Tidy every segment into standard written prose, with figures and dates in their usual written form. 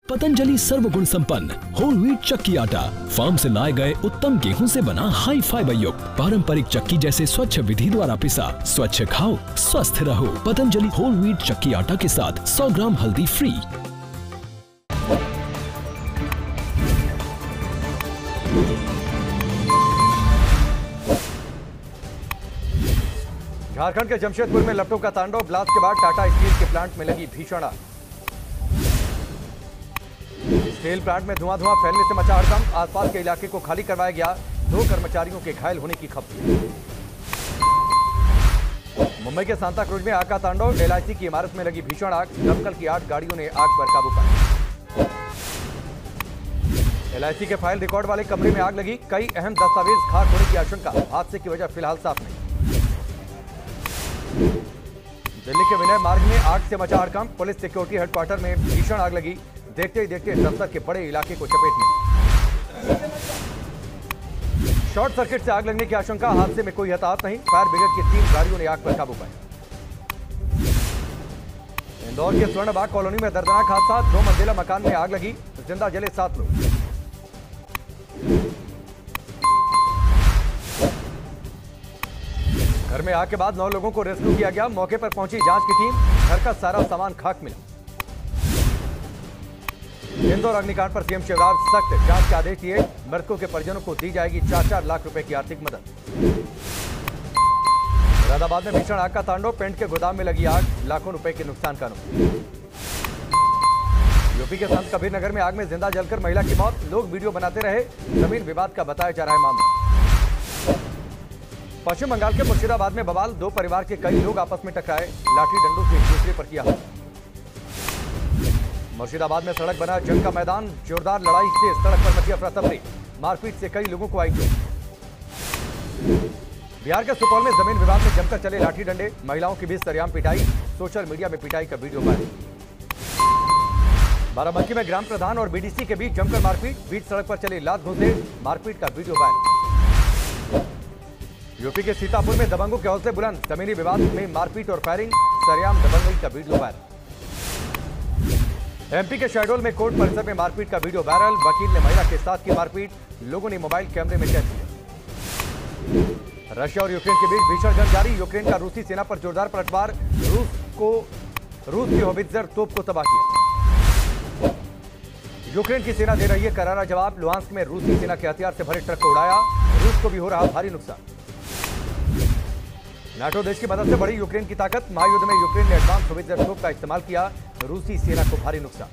पतंजलि सर्वगुण संपन्न whole wheat चक्की आटा फार्म से लाए गए उत्तम गेहूं से बना हाई फाइबर युक्त पारंपरिक चक्की जैसे स्वच्छ विधि द्वारा पिसा। स्वच्छ खाओ स्वस्थ रहो। पतंजलि होल व्हीट चक्की आटा के साथ 100 ग्राम हल्दी फ्री। झारखंड के जमशेदपुर में लपटों का तांडव। ब्लास्ट के बाद टाटा स्टील के प्लांट में लगी भीषण आग। स्टील प्लांट में धुआं फैलने से मचा हड़कंप। आसपास के इलाके को खाली करवाया गया। 2 कर्मचारियों के घायल होने की खबर। मुंबई के सांता क्रूज में आग का तांडव। LIC की इमारत में लगी भीषण आग। दमकल की 8 गाड़ियों ने आग पर काबू पाया। LIC के फाइल रिकॉर्ड वाले कमरे में आग लगी। कई अहम दस्तावेज खाक होने की आशंका। हादसे की वजह फिलहाल साफ नहीं। दिल्ली के विनय मार्ग में आग से मचा हड़कंप। पुलिस सिक्योरिटी हेडक्वार्टर में भीषण आग लगी। देखते ही देखते दफ्तर के बड़े इलाके को चपेट में। शॉर्ट सर्किट से आग लगने की आशंका। हादसे में कोई हताहत नहीं। फायर ब्रिगेड की 3 गाड़ियों ने आग पर काबू पाया। इंदौर के स्वर्णबाग कॉलोनी में दर्दनाक हादसा। 2 मंजिला मकान में आग लगी। जिंदा जले 7 लोग। घर में आग के बाद 9 लोगों को रेस्क्यू किया गया। मौके पर पहुंची जांच की टीम। घर का सारा सामान खाक मिला। इंदौर अग्निकांड पर सीएम शिवराज सख्त जांच के आदेश दिए। मृतकों के परिजनों को दी जाएगी 4-4 लाख रुपए की आर्थिक मदद। मुरादाबाद में भीषण आग का तांडव। पेंट के गोदाम में लगी आग। लाखों रुपए के नुकसान का नुकसान। यूपी के संत कबीर नगर में आग में जिंदा जलकर महिला की मौत। लोग वीडियो बनाते रहे। जमीन विवाद का बताया जा रहा है मामला। पश्चिम बंगाल के मुर्शिदाबाद में बवाल। 2 परिवार के कई लोग आपस में टकराए। लाठी डंडों से एक दूसरे पर किया हमला। मुर्शिदाबाद में सड़क बना जंग का मैदान। जोरदार लड़ाई से सड़क पर मची अफरा-तफरी। मारपीट से कई लोगों को आई चोट। बिहार के सुपौल में जमीन विवाद में जमकर चले लाठी डंडे। महिलाओं के बीच सरेआम पिटाई। सोशल मीडिया में पिटाई का वीडियो वायरल। बाराबंकी में ग्राम प्रधान और BDC के बीच जमकर मारपीट। बीच सड़क पर चले लात घूंसे। मारपीट का वीडियो वायरल। यूपी के सीतापुर में दबंगों के हौसले बुलंद। जमीनी विवाद में मारपीट और फायरिंग। सरेआम दबंगई का वीडियो वायरल। MP के शहडोल में कोर्ट परिसर में मारपीट का वीडियो वायरल। वकील ने महिला के साथ की मारपीट। लोगों ने मोबाइल कैमरे में कैद किया। रशिया और यूक्रेन के बीच भीषण जंग जारी। यूक्रेन का रूसी सेना पर जोरदार पलटवार। रूस की होवित्जर तोप को तबाह किया। यूक्रेन की सेना दे रही है करारा जवाब। लुहांस्क में रूसी सेना के हथियार से भरे ट्रक को उड़ाया। रूस को भी हो रहा भारी नुकसान। नाटो देश की मदद से बढ़ी यूक्रेन की ताकत। महायुद्ध में यूक्रेन ने एडवांस होवित्जर तोप का इस्तेमाल किया। रूसी सेना को भारी नुकसान।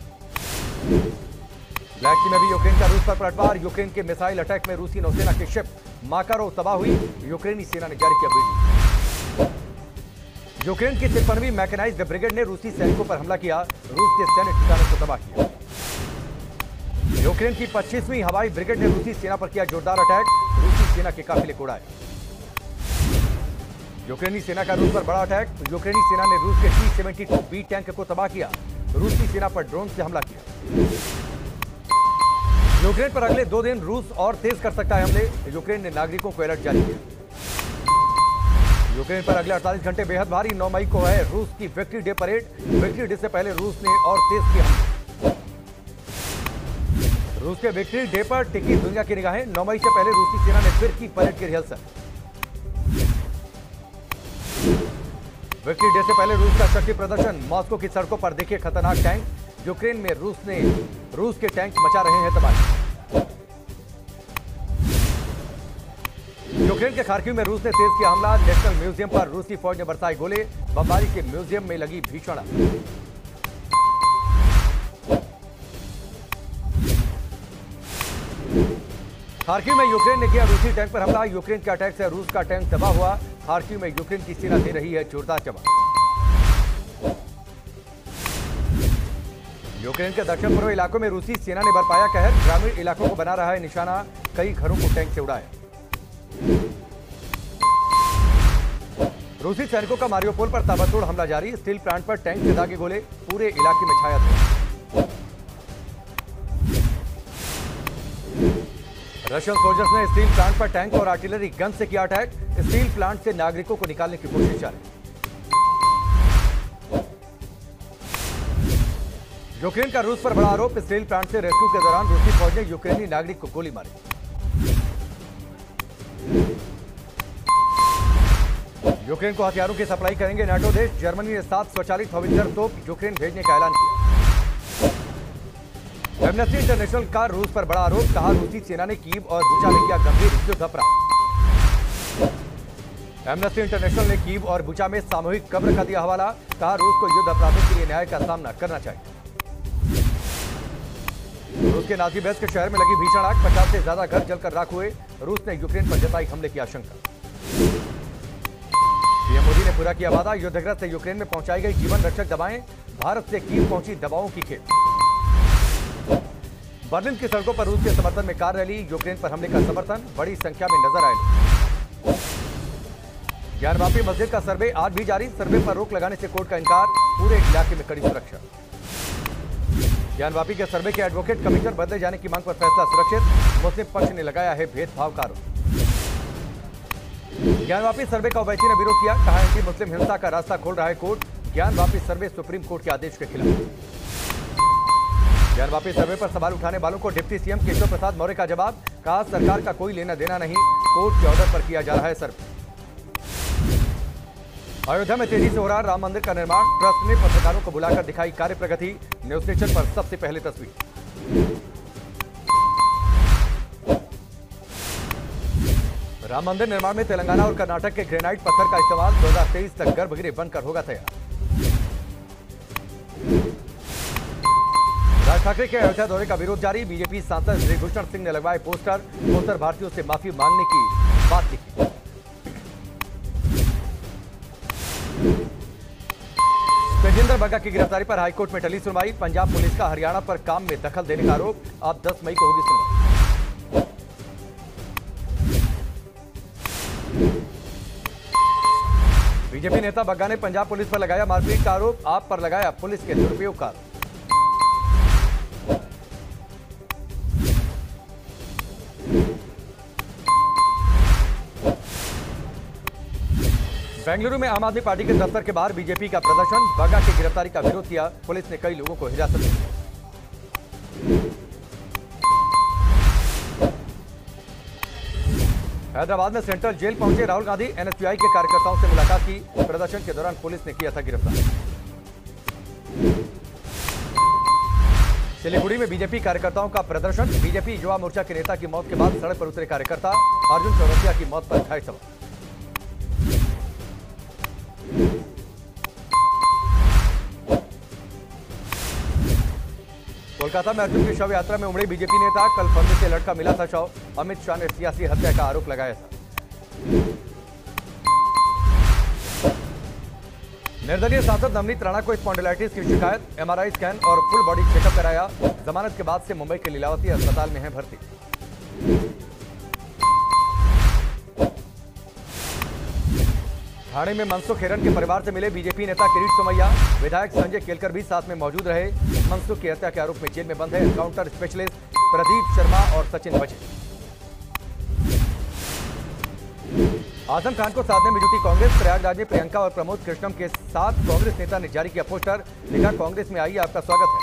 ब्लैक सी में भी यूक्रेन का रूस पर पलटवार। यूक्रेन के मिसाइल अटैक में रूसी नौसेना की शिप माकारो तबाह हुई। यूक्रेनी सेना ने जारी किया वीडियो। यूक्रेन की 53वीं मैकेनाइज्ड ब्रिगेड ने रूसी सैनिकों पर हमला किया। रूस के सैन्य ठिकानों को तबाह किया। यूक्रेन की 25वीं हवाई ब्रिगेड ने रूसी सेना पर किया जोरदार अटैक। रूसी सेना के काफिले को उड़ाया। यूक्रेनी सेना का रूस पर बड़ा अटैक। यूक्रेनी सेना ने रूस के T-72B टैंक को तबाह किया। रूसी सेना पर ड्रोन से हमला किया। यूक्रेन पर अगले 2 दिन रूस और तेज कर सकता है हमले। यूक्रेन ने नागरिकों को अलर्ट जारी किया। यूक्रेन पर अगले 48 घंटे बेहद भारी। 9 मई को है रूस की victory day parade. Victory day से पहले रूस ने और तेज किया हमले। रूस के विक्ट्री डे पर टिकी दुनिया की निगाहें। 9 मई से पहले रूसी सेना ने फिर की परेड की रिहर्सल। विक्ट्री डे से पहले रूस का शक्ति प्रदर्शन। मॉस्को की सड़कों पर देखे खतरनाक टैंक। यूक्रेन में रूस के टैंक मचा रहे हैं तबाही। यूक्रेन के खार्किव में रूस ने तेज किया हमला। नेशनल म्यूजियम पर रूसी फौज ने बरसाए गोले। बमबारी के म्यूजियम में लगी भीषण आग। खार्किव में यूक्रेन ने किया रूसी टैंक पर हमला। यूक्रेन के अटैक से रूस का टैंक तबाह हुआ। खार्किव में यूक्रेन की सेना दे रही है जोरदार जवाब। यूक्रेन के दक्षिण पूर्व इलाकों में रूसी सेना ने बरपाया कहर। ग्रामीण इलाकों को बना रहा है निशाना। कई घरों को टैंक से उड़ाया। रूसी सैनिकों का मारियोपोल पर ताबड़तोड़ हमला जारी। स्टील प्लांट पर टैंक से दागे गोले। पूरे इलाके में छाया धुआं। रशियन सोल्जर्स ने स्टील प्लांट पर टैंक और आर्टिलरी गन से किया अटैक। स्टील प्लांट से नागरिकों को निकालने की कोशिश जारी। यूक्रेन का रूस पर बड़ा आरोप। स्टील प्लांट से रेस्क्यू के दौरान रूसी फौज ने यूक्रेनी नागरिक को गोली मारी। यूक्रेन को हथियारों की सप्लाई करेंगे नाटो देश। जर्मनी ने 7 स्वचालित हौवित्जर तोप यूक्रेन भेजने का ऐलान किया। एमनेस्टी इंटरनेशनल का रूस पर बड़ा आरोप। कहा रूसी सेना ने कीव और बुचा में किया गंभीर युद्ध अपराध। एमनेस्टी इंटरनेशनल ने कीव और बुचा में सामूहिक कब्र का दिया हवाला। कहा रूस को युद्ध अपराधों के लिए न्याय का सामना करना चाहिए। रूस के नाज़िबेस्क शहर में लगी भीषण आग। 50 से ज्यादा घर जलकर राख हुए। रूस ने यूक्रेन पर जताई हमले की आशंका। पीएम मोदी ने पूरा किया वादा। युद्धग्रस्त यूक्रेन में पहुंचाई गई जीवन रक्षक दवाएं। भारत से कीव पहुंची दवाओं की खेप। बर्लिन की सड़कों पर रूस के समर्थन में कार रैली। यूक्रेन पर हमले का समर्थन। बड़ी संख्या में नजर आए लोग। ज्ञानवापी मस्जिद का सर्वे आज भी जारी। सर्वे पर रोक लगाने से कोर्ट का इनकार। पूरे इलाके में कड़ी सुरक्षा। ज्ञानवापी के सर्वे के एडवोकेट कमिश्नर बदले जाने की मांग पर फैसला सुरक्षित। मुस्लिम पक्ष ने लगाया है भेदभाव का आरोप। ज्ञानवापी सर्वे का ओवैसी ने विरोध किया। कहा एंटी मुस्लिम हिंसा का रास्ता खोल रहा है कोर्ट। ज्ञानवापी सर्वे सुप्रीम कोर्ट के आदेश के खिलाफ। ज्ञानवापी सर्वे पर सवाल उठाने वालों को डिप्टी सीएम केशव प्रसाद मौर्य का जवाब। कहा सरकार का कोई लेना देना नहीं। कोर्ट के ऑर्डर पर किया जा रहा है सर्वे। अयोध्या में तेजी से हो रहा राम मंदिर का निर्माण। ट्रस्ट ने पत्रकारों को बुलाकर दिखाई कार्य प्रगति। न्यूज नेशन पर सबसे पहले तस्वीर। राम मंदिर निर्माण में तेलंगाना और कर्नाटक के ग्रेनाइट पत्थर का इस्तेमाल। 2023 तक गर्भगृह बनकर होगा तैयार। राज ठाकरे के अयोध्या दौरे का विरोध जारी। बीजेपी सांसद श्रीभूषण सिंह ने लगवाए पोस्टर भारतीयों से माफी मांगने की बात लिखी। तेजिंदर बग्गा की गिरफ्तारी पर हाईकोर्ट में टली सुनवाई। पंजाब पुलिस का हरियाणा पर काम में दखल देने का आरोप। अब 10 मई को होगी सुनवाई। बीजेपी नेता बग्गा ने पंजाब पुलिस पर लगाया मारपीट का आरोप। आप पर लगाया पुलिस के दुरुपयोग का आरोप। बेंगलुरु में आम आदमी पार्टी के दफ्तर के बाहर बीजेपी का प्रदर्शन। बग्गा की गिरफ्तारी का विरोध किया। पुलिस ने कई लोगों को हिरासत में लिया। हैदराबाद में सेंट्रल जेल पहुंचे राहुल गांधी। एनएसयूआई के कार्यकर्ताओं से मुलाकात की। प्रदर्शन के दौरान पुलिस ने किया था गिरफ्तार। सिलीगुड़ी में बीजेपी कार्यकर्ताओं का प्रदर्शन। बीजेपी युवा मोर्चा के नेता की मौत के बाद सड़क पर उतरे कार्यकर्ता। अर्जुन चौरसिया की मौत पर उठाए सवाल। कोलकाता में अर्जुन की शव यात्रा में उमड़े बीजेपी नेता। कल फंदे से लटका मिला था शव। अमित शाह ने सियासी हत्या का आरोप लगाया था। निर्दलीय सांसद नवनीत राणा को स्पॉन्डिलाइटिस की शिकायत। एमआरआई स्कैन और फुल बॉडी चेकअप कराया। जमानत के बाद से मुंबई के लीलावती अस्पताल में है भर्ती। ठाणे में मनसुख हिरन के परिवार से मिले बीजेपी नेता किरीट सोमैया। विधायक संजय केलकर भी साथ में मौजूद रहे। मनसुख की हत्या के आरोप में जेल में बंद है एनकाउंटर स्पेशलिस्ट प्रदीप शर्मा और सचिन बचे। आजम खान को साधने में जुटी कांग्रेस। प्रयागराज में प्रियंका और प्रमोद कृष्णम के साथ कांग्रेस नेता ने जारी किया पोस्टर। लिखा कांग्रेस में आइए आपका स्वागत है।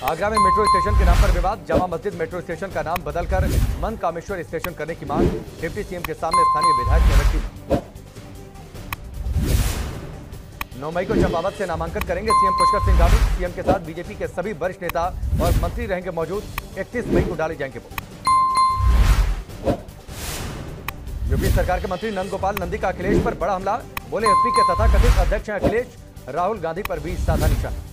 आगरा में मेट्रो स्टेशन के नाम पर विवाद। जामा मस्जिद मेट्रो स्टेशन का नाम बदलकर मन कामेश्वर स्टेशन करने की मांग। डिप्टी सीएम के सामने स्थानीय विधायक ने रखी। 9 मई को चंपावत से नामांकन करेंगे सीएम पुष्कर सिंह धामी। सीएम के साथ बीजेपी के सभी वरिष्ठ नेता और मंत्री रहेंगे मौजूद। 31 मई को डाले जाएंगे वोट। यूपी सरकार के मंत्री नंदगोपाल नंदी का अखिलेश पर बड़ा हमला। बोले एसपी के तथाकथित अध्यक्ष हैं अखिलेश। राहुल गांधी पर भी साधा निशाना।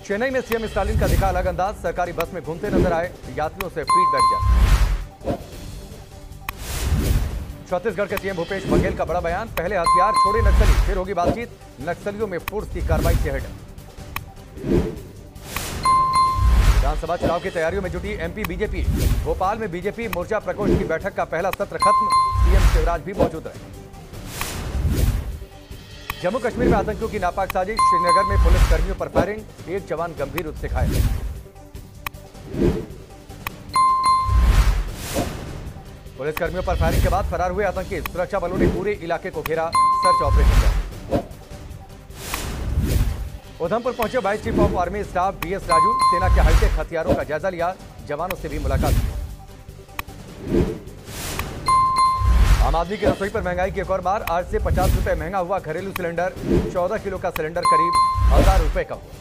चेन्नई में सीएम स्टालिन का दिखा अलग अंदाज। सरकारी बस में घूमते नजर आए। यात्रियों से फीडबैक किया। छत्तीसगढ़ के सीएम भूपेश बघेल का बड़ा बयान। पहले हथियार छोड़े नक्सली, फिर होगी बातचीत। नक्सलियों में फोर्स की कार्रवाई से हटा। विधानसभा चुनाव की तैयारियों में जुटी एमपी बीजेपी। भोपाल में बीजेपी मोर्चा प्रकोष्ठ की बैठक का पहला सत्र खत्म। सीएम शिवराज भी मौजूद रहे। जम्मू कश्मीर में आतंकियों की नापाक साजिश। श्रीनगर में पुलिस कर्मियों पर फायरिंग। एक जवान गंभीर रूप से घायल। पुलिसकर्मियों पर फायरिंग के बाद फरार हुए आतंकी, सुरक्षा बलों ने पूरे इलाके को घेरा, सर्च ऑपरेशन किया। उधमपुर पहुंचे vice chief of army staff BS Raju, सेना के हाईटेक हथियारों का जायजा लिया, जवानों से भी मुलाकात की। आम आदमी की रसोई पर महंगाई की एक और बार, आज से 50 रुपए महंगा हुआ घरेलू सिलेंडर, 14 किलो का सिलेंडर करीब 1000 रुपए का हुआ।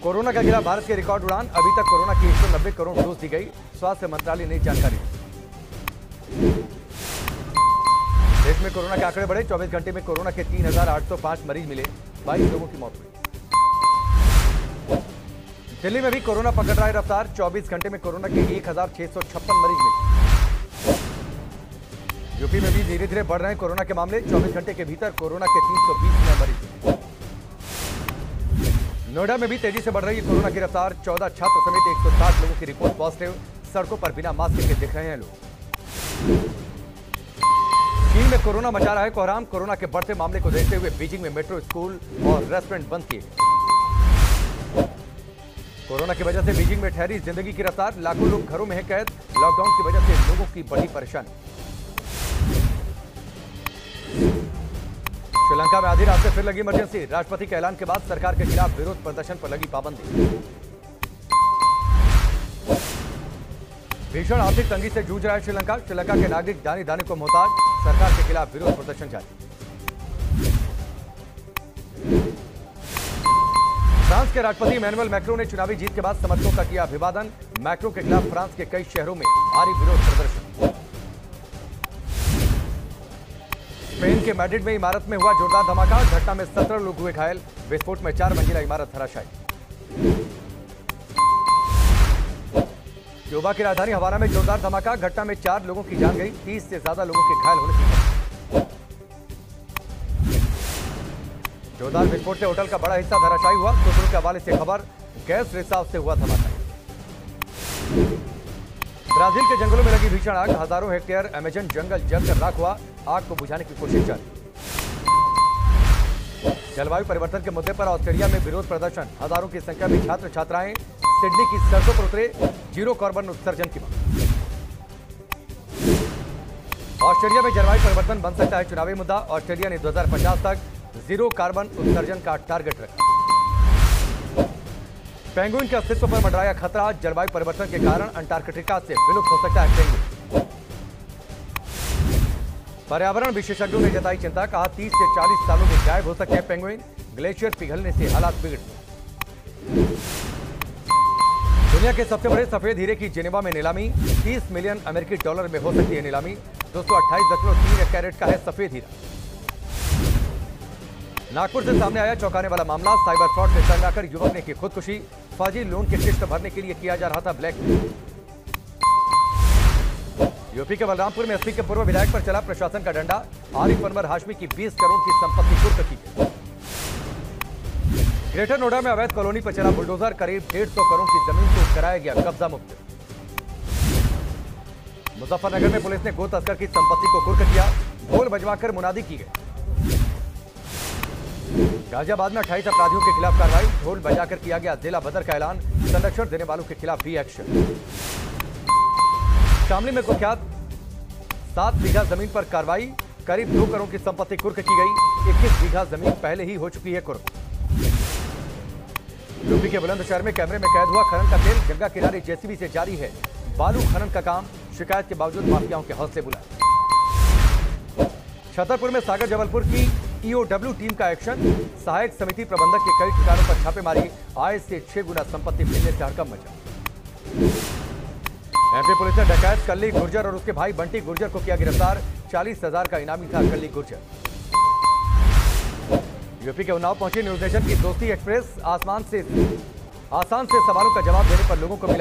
कोरोना का गिरा भारत के रिकॉर्ड उड़ान, अभी तक कोरोना की 190 करोड़ डोज दी गई, स्वास्थ्य मंत्रालय ने जानकारी दी। देश में कोरोना के आंकड़े बढ़े, 24 घंटे में कोरोना के 3805 मरीज मिले, 22 लोगों की मौत हुई। दिल्ली में भी कोरोना पकड़ रहा है रफ्तार, 24 घंटे में कोरोना के 1656 मरीज मिले। यूपी में भी धीरे धीरे बढ़ रहे हैं कोरोना के मामले, 24 घंटे के भीतर कोरोना के 320 नए मरीज मिले। नोएडा में भी तेजी से बढ़ रही है कोरोना की रफ्तार, 14 छात्र समेत 160 लोगों की रिपोर्ट पॉजिटिव, सड़कों पर बिना मास्क के दिख रहे हैं लोग। चीन में कोरोना मचा रहा है कोहराम, कोरोना के बढ़ते मामले को देखते हुए बीजिंग में मेट्रो, स्कूल और रेस्टोरेंट बंद किए। कोरोना की वजह से बीजिंग में ठहरी जिंदगी की रफ्तार, लाखों लोग घरों में हैं कैद, लॉकडाउन की वजह से लोगों की बड़ी परेशानी। श्रीलंका में आधी रात से फिर लगी इमरजेंसी, राष्ट्रपति के ऐलान के बाद सरकार के खिलाफ विरोध प्रदर्शन पर लगी पाबंदी। भीषण आर्थिक तंगी से जूझ रहा है श्रीलंका, श्रीलंका के नागरिक दाने दाने को मोहताज, सरकार के खिलाफ विरोध प्रदर्शन जारी। फ्रांस के राष्ट्रपति इमैनुअल मैक्रों ने चुनावी जीत के बाद समर्थकों का किया अभिवादन, मैक्रों के खिलाफ फ्रांस के कई शहरों में भारी विरोध प्रदर्शन। स्पेन के मैड्रिड में इमारत में हुआ जोरदार धमाका, घटना में 17 लोग हुए घायल, विस्फोट में 4 मंजिला इमारत धराशायी। क्यूबा की राजधानी हवाना में जोरदार धमाका, घटना में 4 लोगों की जान गई, 30 से ज्यादा लोगों के घायल होने की खबर। जोरदार विस्फोट से होटल का बड़ा हिस्सा धराशायी हुआ, सूत्रों के हवाले से खबर, गैस रिसाव से हुआ धमाका। ब्राजील के जंगलों में लगी भीषण आग, हजारों हेक्टेयर अमेजन जंगल जलकर राख हुआ, आग को बुझाने की कोशिश जारी। जलवायु परिवर्तन के मुद्दे पर ऑस्ट्रेलिया में विरोध प्रदर्शन, हजारों की संख्या में छात्र छात्राएं सिडनी की सड़कों पर उतरे, जीरो कार्बन उत्सर्जन की मांग। ऑस्ट्रेलिया में जलवायु परिवर्तन बन सकता है चुनावी मुद्दा, ऑस्ट्रेलिया ने 2050 तक जीरो कार्बन उत्सर्जन का टारगेट रखा। पेंगुइन के अस्तित्व पर मंडराया खतरा, जलवायु परिवर्तन के कारण अंटार्कटिका से विलुप्त हो सकता है पेंगुइन। पर्यावरण विशेषज्ञों ने जताई चिंता, कहा 30 से 40 सालों में गायब हो सकते हैं पेंगुइन, ग्लेशियर पिघलने से हालात बिगड़। दुनिया के सबसे बड़े सफेद हीरे की जेनेवा में नीलामी, 30 मिलियन अमेरिकी डॉलर में हो सकती है नीलामी, 228.3 कैरेट का है सफेद हीरा। नागपुर से सामने आया चौंकाने वाला मामला, साइबर फ्रॉड से टकराकर युवक ने की खुदकुशी, फर्जी लोन के किस्त भरने के लिए किया जा रहा था ब्लैकमेल। यूपी के बलरामपुर में एसपी के पूर्व विधायक पर चला प्रशासन का डंडा, आरिफ अनवर हाशमी की 20 करोड़ की संपत्ति कुर्क की गई। ग्रेटर नोएडा में अवैध कॉलोनी पर चला बुलडोजर, करीब 150 करोड़ की जमीन को कराया गया कब्जा मुक्त। मुजफ्फरनगर में पुलिस ने गो तस्कर की संपत्ति को कुर्क किया, ढोल बजवाकर मुनादी की गई। गाजियाबाद में 28 अपराधियों के खिलाफ कार्रवाई, ढोल बजाकर किया गया जिला बदर का ऐलान, संरक्षण देने वालों के खिलाफ भी एक्शन। शामली में कुख्यात 7 बीघा जमीन पर कार्रवाई, करीब 2 करोड़ की संपत्ति कुर्क की गई, 21 बीघा जमीन पहले ही हो चुकी है कुर्क। यूपी के बुलंदशहर में कैमरे में कैद हुआ खनन का तेल, गंगा किनारे जेसीबी से जारी है बालू खनन का काम, शिकायत के बावजूद माफियाओं के हौसले बुलंद। छतरपुर में सागर जबलपुर की ईओडब्ल्यू टीम का एक्शन, सहायक समिति प्रबंधक के कई ठिकानों पर छापेमारी, आय से 6 गुना संपत्ति मिलने से हड़कंप मचा। एमपी पुलिस ने डकैत कल्ली गुर्जर और उसके भाई बंटी गुर्जर को किया गिरफ्तार, 40,000 का इनामी था कल्ली गुर्जर। यूपी के उन्नाव पहुंची न्यूज नेशन की दोस्ती एक्सप्रेस, आसान से सवालों का जवाब देने पर लोगों को मिला